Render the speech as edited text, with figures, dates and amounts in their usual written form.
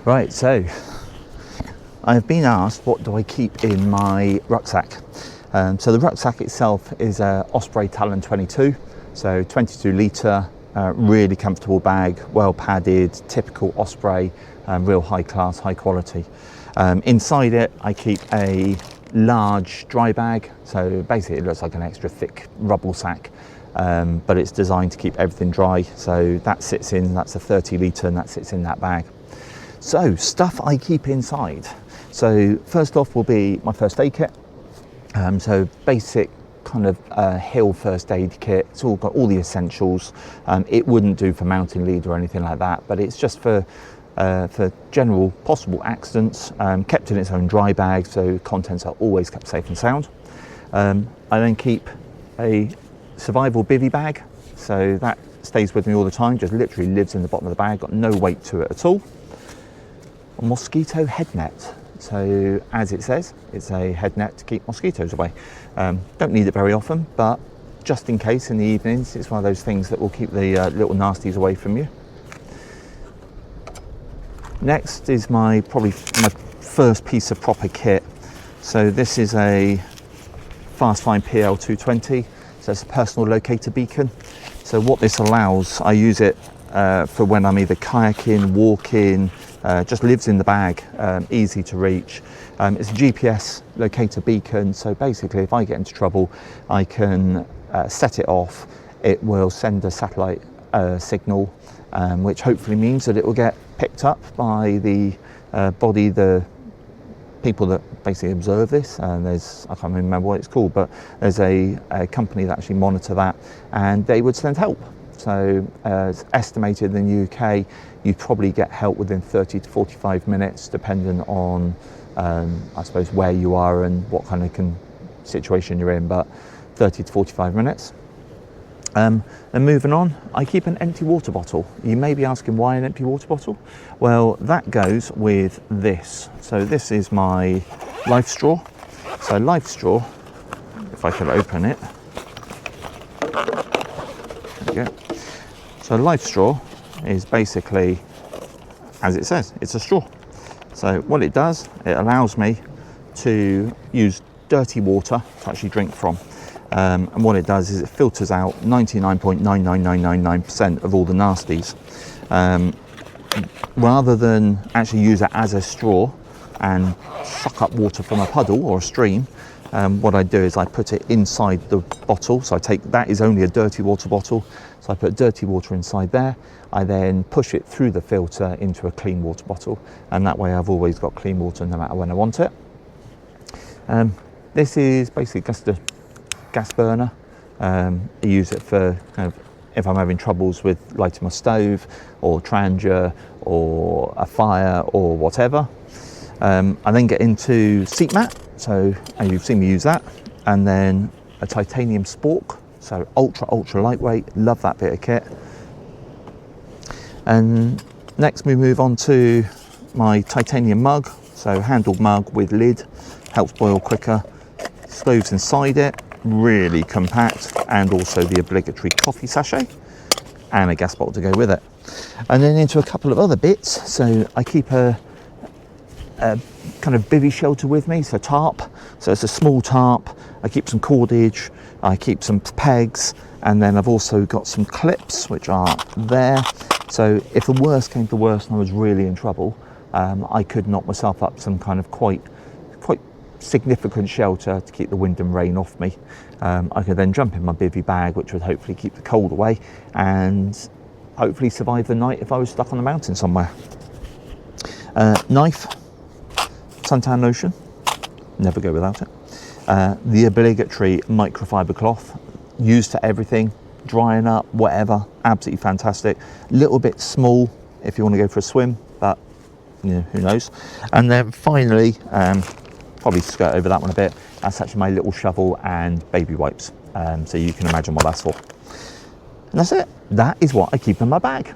Right, so I've been asked what do I keep in my rucksack. So the rucksack itself is a Osprey Talon 22, so 22 litre, really comfortable bag, well padded, typical Osprey, real high class, high quality. Inside it I keep a large dry bag, so basically it looks like an extra thick rubble sack, but it's designed to keep everything dry. So that sits in, that's a 30 litre, and that sits in that bag. So stuff I keep inside. So first off will be my first aid kit. So basic kind of hill first aid kit. It's all got all the essentials. It wouldn't do for mountain lead or anything like that, but it's just for general possible accidents, kept in its own dry bag, so contents are always kept safe and sound. I then keep a survival bivvy bag, so that stays with me all the time, just literally lives in the bottom of the bag, got no weight to it at all. A mosquito head net, so as it says, it's a head net to keep mosquitoes away. Don't need it very often, but just in case in the evenings, it's one of those things that will keep the little nasties away from you. Next is probably my first piece of proper kit. So this is a Fastfind PL220, so it's a personal locator beacon. So what this allows, I use it for when I'm either kayaking, walking, just lives in the bag, easy to reach. It's a GPS locator beacon, so basically if I get into trouble, I can set it off. It will send a satellite signal, which hopefully means that it will get picked up by the people that basically observe this. I can't remember what it's called, but there's a company that actually monitor that, and they would send help. So it's estimated in the UK, you'd probably get help within 30 to 45 minutes, depending on, I suppose, where you are and what kind of situation you're in, but 30 to 45 minutes. Then moving on, I keep an empty water bottle. You may be asking why an empty water bottle? Well, that goes with this. So this is my life straw. So life straw, if I could open it. There we go. So life straw is basically, as it says, it's a straw. So what it does, it allows me to use dirty water to actually drink from. And what it does is it filters out 99.99999% of all the nasties. Rather than actually use it as a straw and suck up water from a puddle or a stream, what I do is I put it inside the bottle. So that is only a dirty water bottle. So I put dirty water inside there. I then push it through the filter into a clean water bottle. And that way I've always got clean water no matter when I want it. This is basically just a gas burner. I use it for kind of if I'm having troubles with lighting my stove or trangia or a fire or whatever. I then get into seat mat, so and you've seen me use that, and then a titanium spork, so ultra lightweight, love that bit of kit. And next we move on to my titanium mug, so handled mug with lid, helps boil quicker, stoves inside it, really compact, and also the obligatory coffee sachet and a gas bottle to go with it. And then into a couple of other bits, so I keep a kind of bivvy shelter with me, so tarp, so it's a small tarp. I keep some cordage, I keep some pegs, and then I've also got some clips which are there, so if the worst came to worst and I was really in trouble, I could knock myself up some kind of quite significant shelter to keep the wind and rain off me. I could then jump in my bivvy bag, which would hopefully keep the cold away and hopefully survive the night if I was stuck on the mountain somewhere. Knife, suntan lotion, never go without it. The obligatory microfiber cloth, used for everything, drying up, whatever, absolutely fantastic. Little bit small if you want to go for a swim, but you know, who knows. And then finally, probably skirt over that one a bit, that's actually my little shovel and baby wipes, so you can imagine what that's for. And that's it. That is what I keep in my bag.